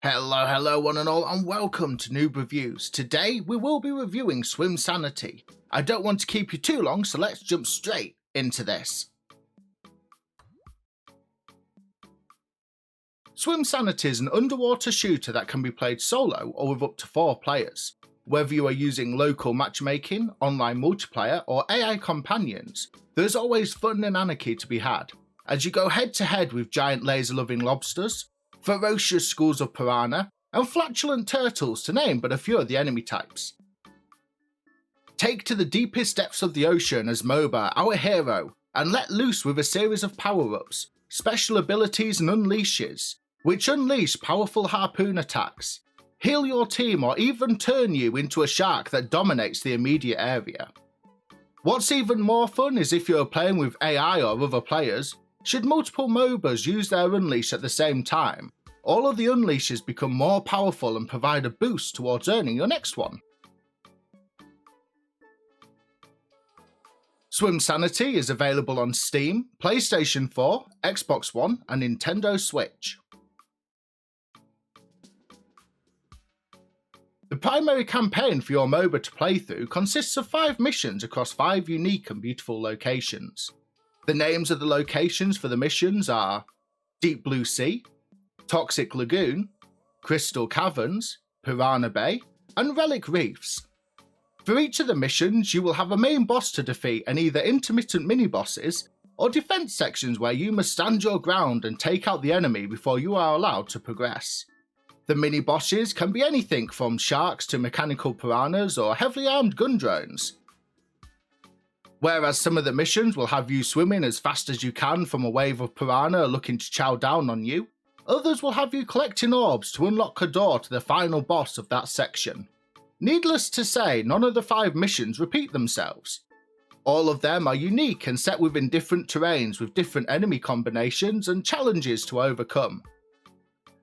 Hello one and all, and welcome to Noob Reviews. Today we will be reviewing Swimsanity. I don't want to keep you too long, so let's jump straight into this. Swimsanity is an underwater shooter that can be played solo or with up to 4 players. Whether you are using local matchmaking, online multiplayer or AI companions, there is always fun and anarchy to be had, as you go head to head with giant laser-loving lobsters, ferocious schools of piranha, and flatulent turtles to name but a few of the enemy types. Take to the deepest depths of the ocean as Moba, our hero, and let loose with a series of power-ups, special abilities and unleashes, which unleash powerful harpoon attacks, heal your team or even turn you into a shark that dominates the immediate area. What's even more fun is if you're playing with AI or other players, should multiple MOBAs use their unleash at the same time, all of the unleashes become more powerful and provide a boost towards earning your next one. Swimsanity is available on Steam, PlayStation 4, Xbox One and Nintendo Switch. The primary campaign for your MOBA to play through consists of 5 missions across 5 unique and beautiful locations. The names of the locations for the missions are Deep Blue Sea, Toxic Lagoon, Crystal Caverns, Piranha Bay, and Relic Reefs. For each of the missions, you will have a main boss to defeat and either intermittent mini-bosses or defense sections where you must stand your ground and take out the enemy before you are allowed to progress. The mini-bosses can be anything from sharks to mechanical piranhas or heavily armed gun drones. Whereas some of the missions will have you swimming as fast as you can from a wave of piranha looking to chow down on you, others will have you collecting orbs to unlock a door to the final boss of that section. Needless to say, none of the 5 missions repeat themselves. All of them are unique and set within different terrains with different enemy combinations and challenges to overcome.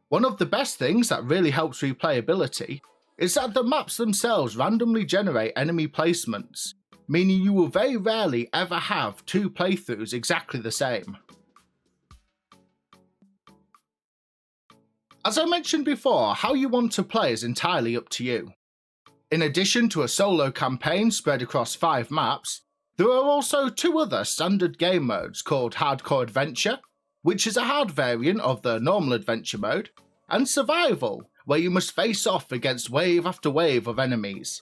One of the best things that really helps replayability is that the maps themselves randomly generate enemy placements, meaning you will very rarely ever have 2 playthroughs exactly the same. As I mentioned before, how you want to play is entirely up to you. In addition to a solo campaign spread across 5 maps, there are also 2 other standard game modes called Hardcore Adventure, which is a hard variant of the normal adventure mode, and Survival, where you must face off against wave after wave of enemies.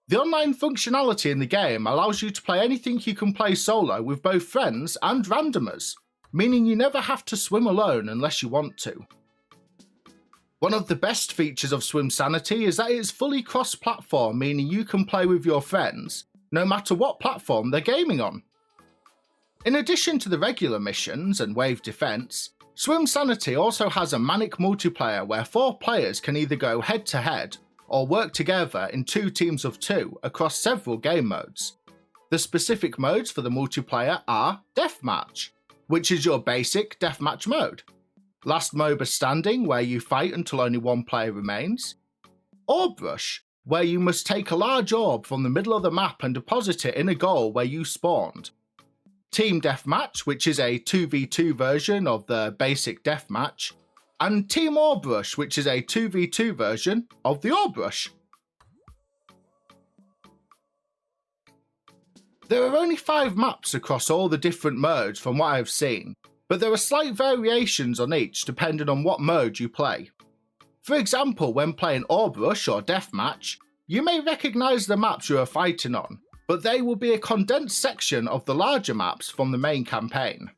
The online functionality in the game allows you to play anything you can play solo with both friends and randomers, meaning you never have to swim alone unless you want to. One of the best features of Swimsanity is that it is fully cross-platform, meaning you can play with your friends, no matter what platform they're gaming on. In addition to the regular missions and wave defense, Swimsanity also has a manic multiplayer where 4 players can either go head-to-head or work together in 2 teams of 2 across several game modes. The specific modes for the multiplayer are Deathmatch, which is your basic deathmatch mode, Last MOBA Standing, where you fight until only 1 player remains, Orb Rush, where you must take a large orb from the middle of the map and deposit it in a goal where you spawned, Team Deathmatch, which is a 2v2 version of the basic deathmatch, and Team Orb Rush, which is a 2v2 version of the Orb Rush. There are only 5 maps across all the different modes from what I've seen, but there are slight variations on each depending on what mode you play. For example, when playing Orb Rush or Deathmatch, you may recognise the maps you are fighting on, but they will be a condensed section of the larger maps from the main campaign.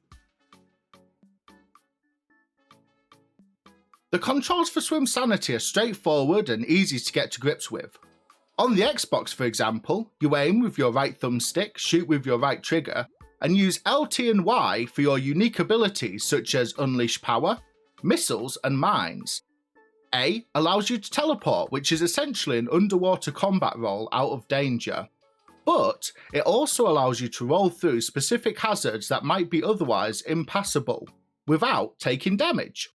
The controls for Swimsanity are straightforward and easy to get to grips with. On the Xbox, for example, you aim with your right thumbstick, shoot with your right trigger, and use LT and Y for your unique abilities such as Unleash Power, Missiles and Mines. A allows you to teleport, which is essentially an underwater combat roll out of danger, but it also allows you to roll through specific hazards that might be otherwise impassable, without taking damage.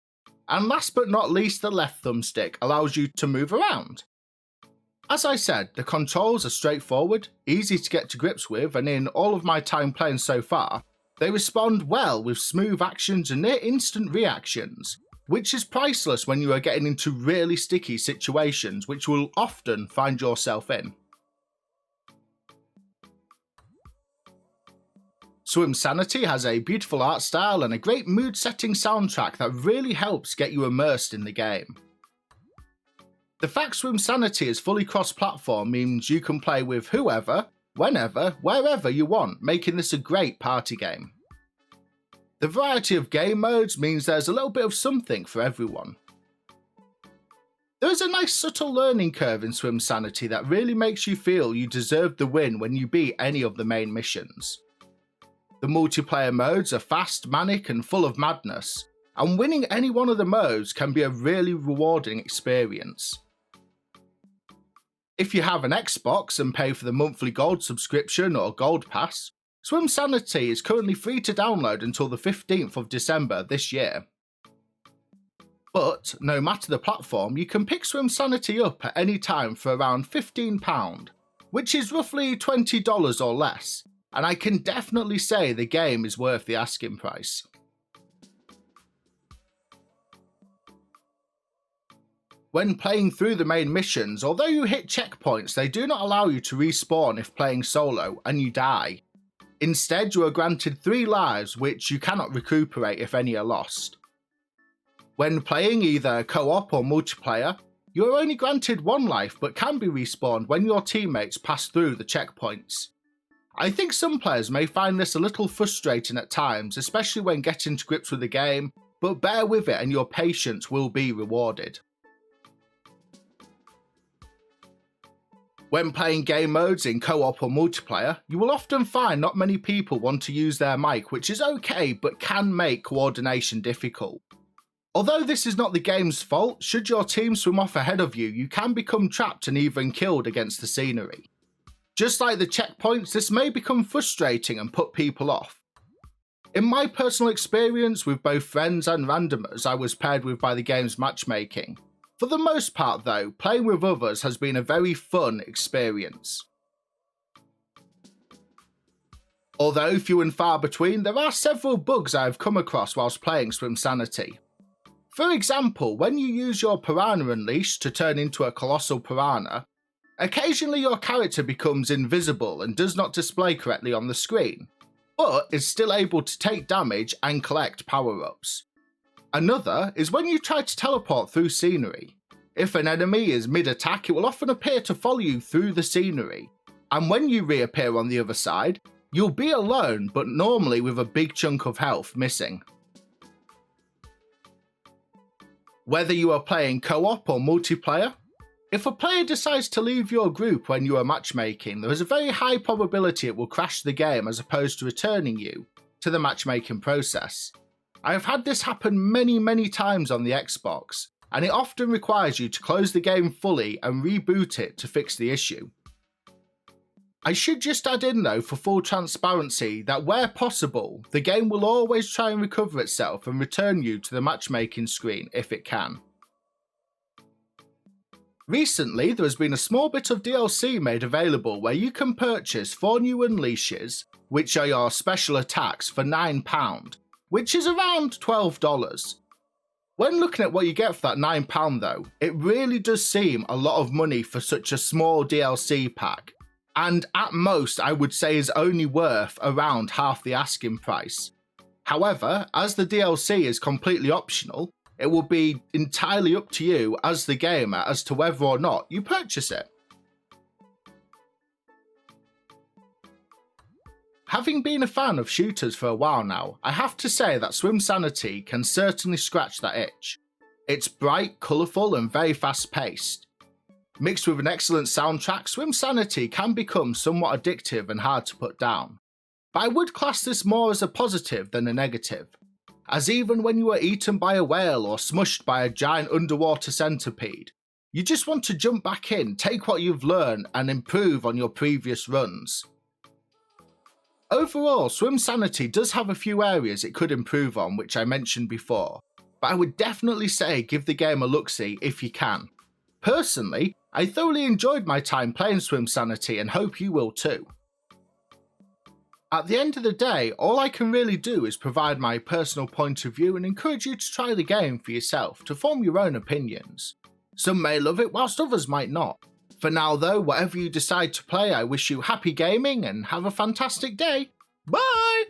And last but not least, the left thumbstick allows you to move around. As I said, the controls are straightforward, easy to get to grips with, and in all of my time playing so far, they respond well with smooth actions and near instant reactions, which is priceless when you are getting into really sticky situations which you will often find yourself in. Swimsanity has a beautiful art style and a great mood-setting soundtrack that really helps get you immersed in the game. The fact Swimsanity is fully cross-platform means you can play with whoever, whenever, wherever you want, making this a great party game. The variety of game modes means there's a little bit of something for everyone. There is a nice subtle learning curve in Swimsanity that really makes you feel you deserve the win when you beat any of the main missions. The multiplayer modes are fast, manic and full of madness, and winning any one of the modes can be a really rewarding experience. If you have an Xbox and pay for the monthly gold subscription or gold pass, Swimsanity is currently free to download until the 15th of December this year. But no matter the platform, you can pick Swimsanity up at any time for around £15, which is roughly $20 or less, and I can definitely say the game is worth the asking price. When playing through the main missions, although you hit checkpoints, they do not allow you to respawn if playing solo and you die. Instead, you are granted 3 lives which you cannot recuperate if any are lost. When playing either co-op or multiplayer, you are only granted 1 life but can be respawned when your teammates pass through the checkpoints. I think some players may find this a little frustrating at times, especially when getting to grips with the game, but bear with it and your patience will be rewarded. When playing game modes in co-op or multiplayer, you will often find not many people want to use their mic, which is okay but can make coordination difficult. Although this is not the game's fault, should your team swim off ahead of you, you can become trapped and even killed against the scenery. Just like the checkpoints, this may become frustrating and put people off. In my personal experience with both friends and randomers I was paired with by the game's matchmaking, for the most part though, playing with others has been a very fun experience. Although few and far between, there are several bugs I have come across whilst playing Swimsanity. For example, when you use your piranha unleash to turn into a colossal piranha, occasionally your character becomes invisible and does not display correctly on the screen, but is still able to take damage and collect power-ups. Another is when you try to teleport through scenery. If an enemy is mid-attack, it will often appear to follow you through the scenery, and when you reappear on the other side, you'll be alone but normally with a big chunk of health missing. Whether you are playing co-op or multiplayer, if a player decides to leave your group when you are matchmaking, there is a very high probability it will crash the game as opposed to returning you to the matchmaking process. I have had this happen many times on the Xbox, and it often requires you to close the game fully and reboot it to fix the issue. I should just add in though, for full transparency, that where possible, the game will always try and recover itself and return you to the matchmaking screen if it can. Recently, there has been a small bit of DLC made available where you can purchase 4 new unleashes, which are your special attacks, for £9, which is around $12. When looking at what you get for that £9 though, it really does seem a lot of money for such a small DLC pack, and at most I would say is only worth around half the asking price. However, as the DLC is completely optional, it will be entirely up to you as the gamer as to whether or not you purchase it. Having been a fan of shooters for a while now, I have to say that Swimsanity can certainly scratch that itch. It's bright, colourful and very fast paced. Mixed with an excellent soundtrack, Swimsanity can become somewhat addictive and hard to put down. But I would class this more as a positive than a negative, as even when you are eaten by a whale or smushed by a giant underwater centipede, you just want to jump back in, take what you've learned and improve on your previous runs. Overall, Swimsanity does have a few areas it could improve on, which I mentioned before, but I would definitely say give the game a look-see if you can. Personally, I thoroughly enjoyed my time playing Swimsanity and hope you will too. At the end of the day, all I can really do is provide my personal point of view and encourage you to try the game for yourself to form your own opinions. Some may love it whilst others might not. For now though, whatever you decide to play, I wish you happy gaming and have a fantastic day. Bye!